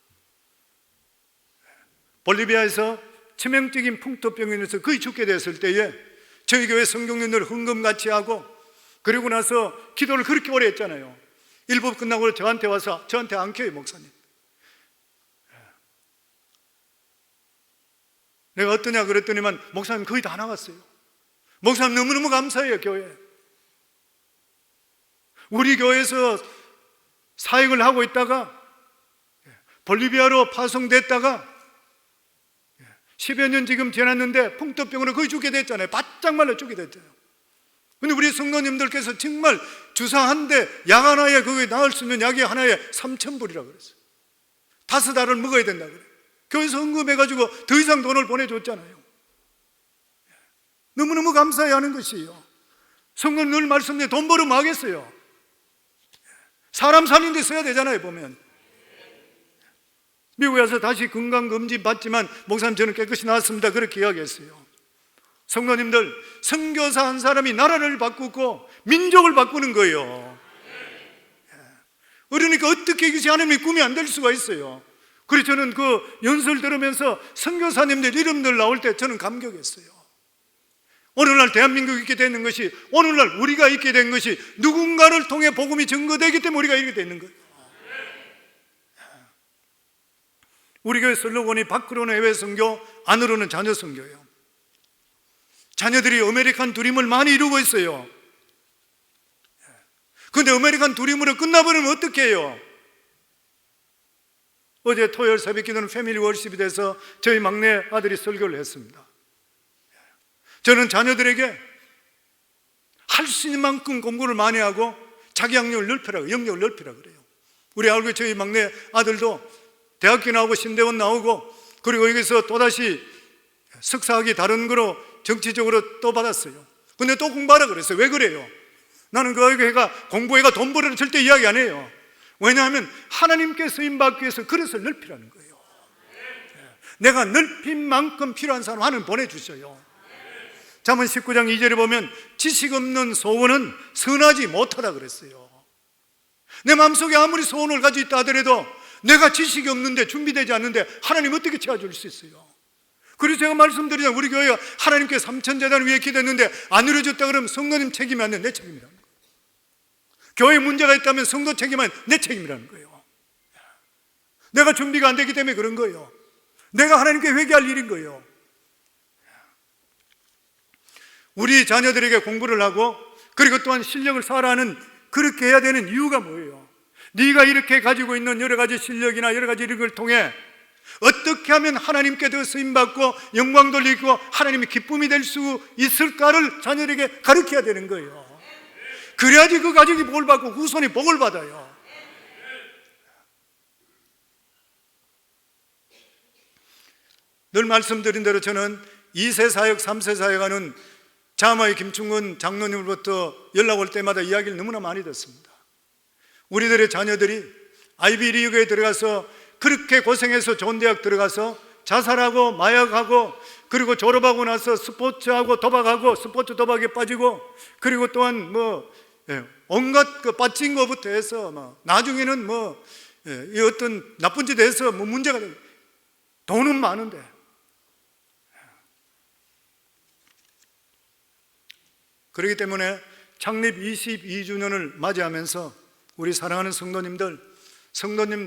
볼리비아에서 치명적인 풍토병에 인해서 거의 죽게 됐을 때에 저희 교회 성경님들 헌금같이 하고, 그리고 나서 기도를 그렇게 오래 했잖아요. 일부 끝나고 저한테 와서 저한테 안 켜요, 목사님. 내가 어떠냐 그랬더니만 목사님 거의 다 나갔어요. 목사님 너무너무 감사해요. 교회 우리 교회에서 사역을 하고 있다가 볼리비아로 파송됐다가 10여 년 지금 지났는데 풍토병으로 거의 죽게 됐잖아요. 바짝 말라 죽게 됐잖아요. 근데 우리 성도님들께서 정말 주사 한 대, 약 하나에 그게 나을 수 있는 약이 하나에 3,000불이라고 그랬어요. 5달을 먹어야 된다 그래요. 교회에서 헌금해가지고 더 이상 돈을 보내줬잖아요. 너무너무 감사해야 하는 것이에요. 성경 늘 말씀드려 돈 벌으면 하겠어요. 사람 살린 데 써야 되잖아요. 보면 미국에 와서 다시 건강검진 받지만 목사님 저는 깨끗이 나왔습니다 그렇게 이야기했어요. 성도님들, 선교사 한 사람이 나라를 바꾸고 민족을 바꾸는 거예요. 그러니까 어떻게 이것이 하나님의 꿈이 안 될 수가 있어요. 그래서 저는 그 연설 들으면서 선교사님들 이름들 나올 때 저는 감격했어요. 오늘날 대한민국이 있게 되는 것이, 오늘날 우리가 있게 된 것이 누군가를 통해 복음이 증거되기 때문에 우리가 이렇게 되는 거예요. 우리 교회 슬로건이 밖으로는 해외 선교, 안으로는 자녀 선교예요. 자녀들이 아메리칸 드림을 많이 이루고 있어요. 그런데 아메리칸 드림으로 끝나버리면 어떻게 해요? 어제 토요일 새벽 기도는 패밀리 월십이 돼서 저희 막내 아들이 설교를 했습니다. 저는 자녀들에게 할 수 있는 만큼 공부를 많이 하고 자기 학력을 넓히라고, 영역을 넓히라고 그래요. 우리 알고 저희 막내 아들도 대학교 나오고 신대원 나오고, 그리고 여기서 또다시 석사학위 다른 거로 정치적으로 또 받았어요. 근데 또 공부하라 그랬어요. 왜 그래요? 나는 그 애가 공부해가 돈 벌으는 절대 이야기 안 해요. 왜냐하면 하나님께 쓰임받기 위해서 그릇을 넓히라는 거예요. 내가 넓힌 만큼 필요한 사람 하나님 보내주셔요. 잠언 19장 2절에 보면 지식 없는 소원은 선하지 못하다 그랬어요. 내 마음속에 아무리 소원을 가지고 있다 하더라도 내가 지식이 없는데, 준비되지 않는데 하나님 어떻게 채워줄 수 있어요? 그래서 제가 말씀드리잖아요. 우리 교회가 하나님께 삼천제단 위에 기도했는데 안 이루어졌다 그러면 성도님 책임이 아니라 내 책임이라는 거예요. 교회에 문제가 있다면 성도 책임은 내 책임이라는 거예요. 내가 준비가 안 되기 때문에 그런 거예요. 내가 하나님께 회개할 일인 거예요. 우리 자녀들에게 공부를 하고, 그리고 또한 실력을 쌓으라는, 그렇게 해야 되는 이유가 뭐예요? 네가 이렇게 가지고 있는 여러 가지 실력이나 여러 가지 이런 걸 통해 어떻게 하면 하나님께 더 쓰임받고 영광 돌리고 하나님의 기쁨이 될 수 있을까를 자녀에게 가르쳐야 되는 거예요. 그래야지 그 가족이 복을 받고 후손이 복을 받아요. 늘 말씀드린 대로 저는 2세 사역, 3세 사역하는 자마의 김충근 장로님으로부터 연락 올 때마다 이야기를 너무나 많이 듣습니다. 우리들의 자녀들이 아이비리그에 들어가서 그렇게 고생해서 좋은 대학 들어가서 자살하고 마약하고 그리고 졸업하고 나서 스포츠하고 도박하고 스포츠 도박에 빠지고 그리고 또한 온갖 그 빠진 거부터 해서 나중에는 이 어떤 나쁜 짓에 해서 문제가 되고 돈은 많은데 그렇기 때문에 창립 22주년을 맞이하면서 우리 사랑하는 성도님들,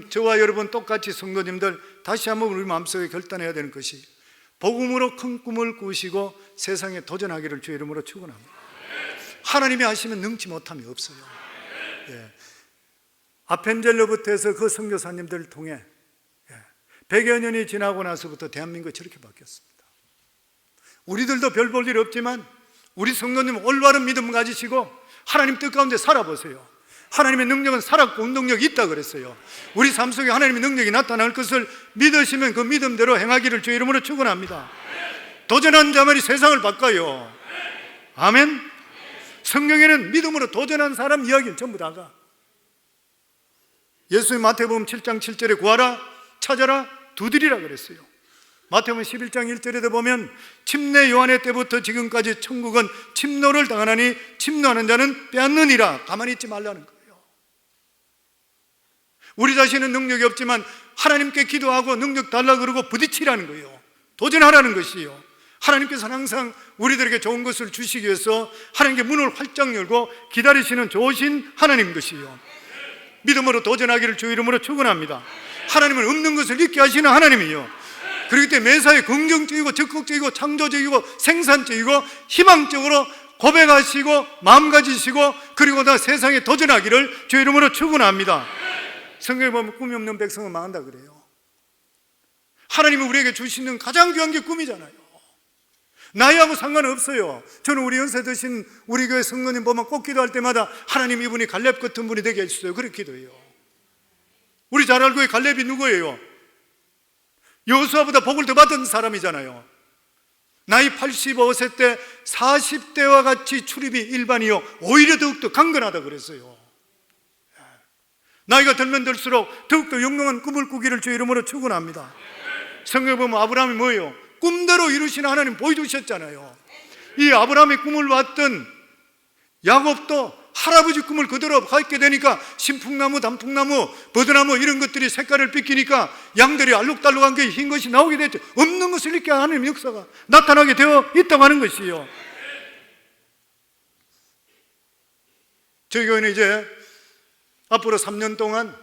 저와 여러분 똑같이 성도님들 다시 한번 우리 마음속에 결단해야 되는 것이 복음으로 큰 꿈을 꾸시고 세상에 도전하기를 주의 이름으로 축원합니다. 하나님이 하시면 능치 못함이 없어요. 아펜젤로부터 해서 그 선교사님들을 통해 100여 년이 지나고 나서부터 대한민국이 저렇게 바뀌었습니다. 우리들도 별 볼 일 없지만 우리 성도님 올바른 믿음 가지시고 하나님 뜻 가운데 살아보세요. 하나님의 능력은 살았고 운동력이 있다 그랬어요. 우리 삶 속에 하나님의 능력이 나타날 것을 믿으시면 그 믿음대로 행하기를 주의 이름으로 축원합니다. 도전한 자만이 세상을 바꿔요. 아멘. 성경에는 믿음으로 도전한 사람 이야기는 전부 다가 예수님 마태복음 7장 7절에 구하라 찾아라 두드리라 그랬어요. 마태복음 11장 1절에도 보면 침례 요한의 때부터 지금까지 천국은 침노를 당하나니 침노하는 자는 빼앗느니라. 가만히 있지 말라는 거예요. 우리 자신은 능력이 없지만 하나님께 기도하고 능력 달라 그러고 부딪히라는 거예요. 도전하라는 것이에요. 하나님께서는 항상 우리들에게 좋은 것을 주시기 위해서 하나님께 문을 활짝 열고 기다리시는 좋으신 하나님 것이에요. 믿음으로 도전하기를 주 이름으로 축원합니다. 하나님은 없는 것을 있게 하시는 하나님이요. 그렇기 때문에 매사에 긍정적이고 적극적이고 창조적이고 생산적이고 희망적으로 고백하시고 마음 가지시고 그리고 다 세상에 도전하기를 주 이름으로 축원합니다. 성경에 보면 꿈이 없는 백성은 망한다 그래요. 하나님이 우리에게 주시는 가장 귀한 게 꿈이잖아요. 나이하고 상관없어요. 저는 우리 연세 드신 우리 교회 성도님 보면 꼭 기도할 때마다 하나님 이분이 갈렙 같은 분이 되게 해주세요. 그렇게 기도해요. 우리 잘 알고 갈렙이 누구예요? 여호수아보다 복을 더 받은 사람이잖아요. 나이 85세 때 40대와 같이 출입이 일반이요 오히려 더욱더 강건하다 그랬어요. 나이가 들면 들수록 더욱더 영롱한 꿈을 꾸기를 주 이름으로 축원합니다. 성경에 보면 아브라함이 뭐예요? 꿈대로 이루시는 하나님 보여주셨잖아요. 이 아브라함이 꿈을 봤던 야곱도 할아버지 꿈을 그대로 갖게 되니까 신풍나무, 단풍나무, 버드나무 이런 것들이 색깔을 삐끼니까 양들이 알록달록한 게 흰 것이 나오게 됐죠. 없는 것을 이렇게 하나님의 역사가 나타나게 되어 있다고 하는 것이에요. 저희 교회는 이제 앞으로 3년 동안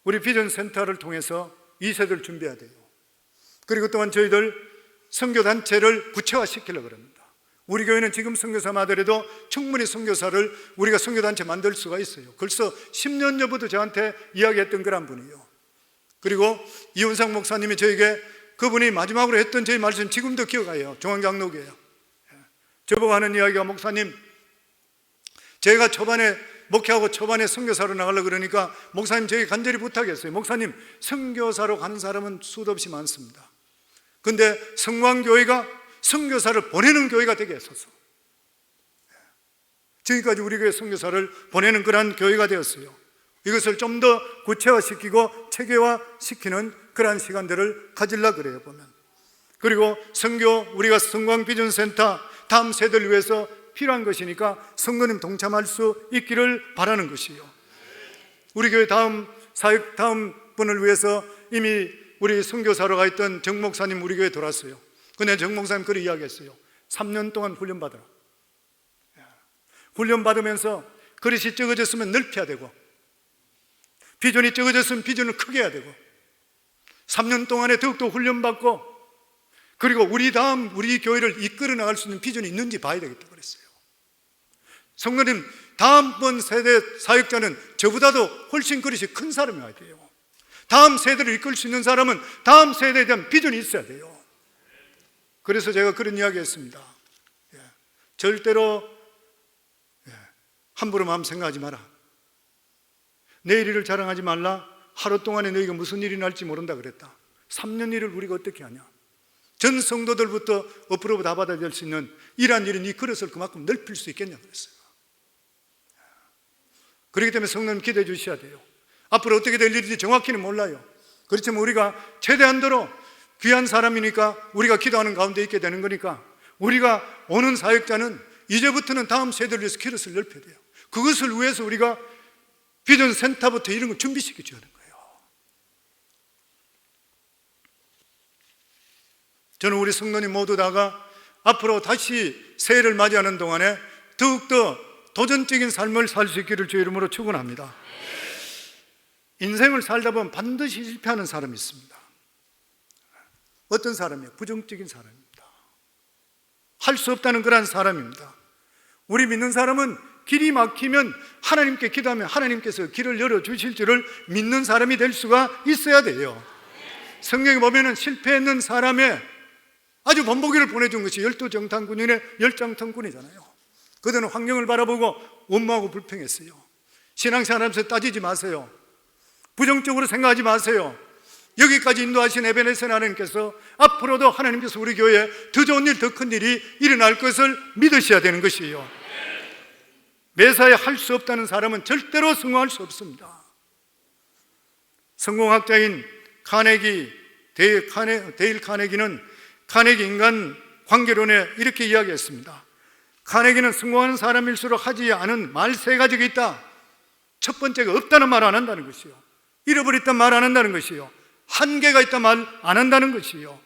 우리 비전 센터를 통해서 2세대를 준비해야 돼요. 그리고 또한 저희들 선교단체를 구체화시키려고 합니다. 우리 교회는 지금 선교사마더라도 충분히 선교사를 우리가 선교단체 만들 수가 있어요. 벌써 10년 전부터 저한테 이야기했던 그런 분이에요. 그리고 이훈상 목사님이 저에게 그분이 마지막으로 했던 저희 말씀 지금도 기억해요. 중앙장로교회요. 저보고 하는 이야기가 목사님 제가 초반에 목회하고 초반에 선교사로 나가려고 그러니까 목사님 저에게 간절히 부탁했어요. 목사님 선교사로 가는 사람은 수도 없이 많습니다. 근데 성광교회가 선교사를 보내는 교회가 되게 했었어. 지금까지 우리 교회 선교사를 보내는 그러한 교회가 되었어요. 이것을 좀 더 구체화시키고 체계화시키는 그러한 시간들을 가지려고 그래요 보면. 그리고 선교 우리가 성광비전센터 다음 세대를 위해서 필요한 것이니까 성도님 동참할 수 있기를 바라는 것이에요. 우리 교회 다음 사역 다음 분을 위해서 이미 우리 선교사로 가 있던 정 목사님 우리 교회에 들어왔어요. 근데 정 목사님 그렇게 이야기했어요. 3년 동안 훈련받아라. 훈련받으면서 그릇이 적어졌으면 넓혀야 되고 비전이 적어졌으면 비전을 크게 해야 되고 3년 동안에 더욱더 훈련받고 그리고 우리 다음 우리 교회를 이끌어 나갈 수 있는 비전이 있는지 봐야 되겠다고 그랬어요. 성도님, 다음번 세대 사역자는 저보다도 훨씬 그릇이 큰 사람이어야 돼요. 다음 세대를 이끌 수 있는 사람은 다음 세대에 대한 비전이 있어야 돼요. 그래서 제가 그런 이야기 했습니다. 절대로 함부로 마음 생각하지 마라. 내일 일을 자랑하지 말라. 하루 동안에 너희가 무슨 일이 날지 모른다 그랬다. 3년 일을 우리가 어떻게 하냐. 전 성도들부터 어프로브 다 받아들일 수 있는 이러한 일은 이 그릇을 그만큼 넓힐 수 있겠냐 그랬어요. 그렇기 때문에 성도님 기대해 주셔야 돼요. 앞으로 어떻게 될 일인지 정확히는 몰라요. 그렇지만 우리가 최대한도로 귀한 사람이니까 우리가 기도하는 가운데 있게 되는 거니까 우리가 오는 사역자는 이제부터는 다음 세대를 위해서 그릇을 넓혀야 돼요. 그것을 위해서 우리가 비전 센터부터 이런 걸 준비시켜 줘야 하는 거예요. 저는 우리 성도님 모두 다가 앞으로 다시 새해를 맞이하는 동안에 더욱더 도전적인 삶을 살 수 있기를 주의 이름으로 축원합니다. 인생을 살다 보면 반드시 실패하는 사람이 있습니다. 어떤 사람이에요? 부정적인 사람입니다. 할 수 없다는 그런 사람입니다. 우리 믿는 사람은 길이 막히면 하나님께 기도하면 하나님께서 길을 열어주실 줄을 믿는 사람이 될 수가 있어야 돼요. 성경에 보면 실패했는 사람의 아주 본보기를 보내준 것이 열두정탐꾼의 열정탐꾼이잖아요. 그들은 환경을 바라보고 원망하고 불평했어요. 신앙생활하면서 따지지 마세요. 부정적으로 생각하지 마세요. 여기까지 인도하신 에베네zer 하나님께서 앞으로도 하나님께서 우리 교회에 더 좋은 일, 더 큰 일이 일어날 것을 믿으셔야 되는 것이에요. 매사에 할 수 없다는 사람은 절대로 성공할 수 없습니다. 성공학자인 데일 카네기는 카네기 인간 관계론에 이렇게 이야기했습니다. 카네기는 성공하는 사람일수록 하지 않은 말 3가지가 있다. 첫 번째가 없다는 말 안 한다는 것이요. 잃어버렸다는 말 안 한다는 것이요. 한계가 있다는 말 안 한다는 것이요.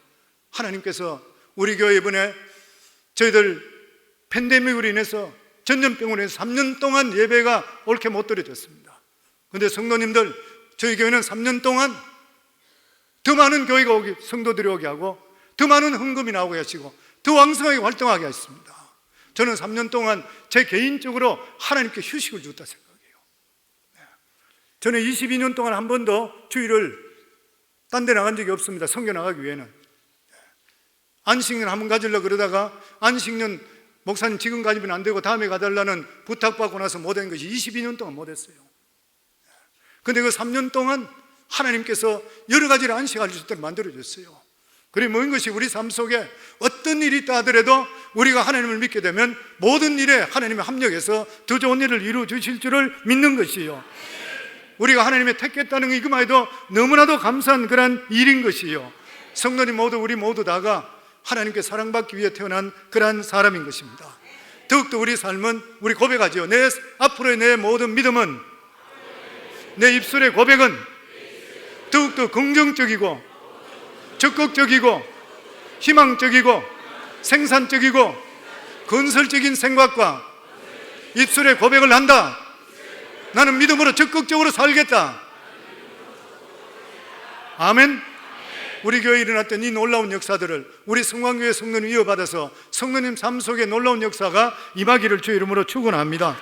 하나님께서 우리 교회 이번에 저희들 팬데믹으로 인해서 전염병으로 인해서 3년 동안 예배가 옳게 못 드려졌습니다. 그런데 성도님들, 저희 교회는 3년 동안 더 많은 교회가 성도들이 오게 하고 더 많은 헌금이 나오게 하시고 더 왕성하게 활동하게 하셨습니다. 저는 3년 동안 제 개인적으로 하나님께 휴식을 줬다 생각해요. 저는 22년 동안 한 번도 주일을 딴 데 나간 적이 없습니다. 선교 나가기 위해는. 안식년 한번 가지려고 그러다가 안식년 목사님 지금 가지면 안 되고 다음에 가달라는 부탁받고 나서 못한 것이 22년 동안 못했어요. 그런데 그 3년 동안 하나님께서 여러 가지를 안식할 수 있도록 만들어줬어요. 그리고 모든 것이 우리 삶 속에 어떤 일이 있다 하더라도 우리가 하나님을 믿게 되면 모든 일에 하나님의 합력해서 더 좋은 일을 이루어 주실 줄을 믿는 것이요. 우리가 하나님의 택했다는 게 이것만 해도 너무나도 감사한 그런 일인 것이요. 성도님 모두 우리 모두 다가 하나님께 사랑받기 위해 태어난 그러한 사람인 것입니다. 더욱더 우리 삶은 우리 고백하지요. 앞으로의 내 모든 믿음은, 내 입술의 고백은 더욱더 긍정적이고 적극적이고 희망적이고 생산적이고 건설적인 생각과 입술의 고백을 한다. 나는 믿음으로 적극적으로 살겠다. 아멘. 우리 교회에 일어났던 이 놀라운 역사들을 우리 성광교회 성도님 이어받아서 성도님 삶 속에 놀라운 역사가 임하기를 주의 이름으로 축원합니다.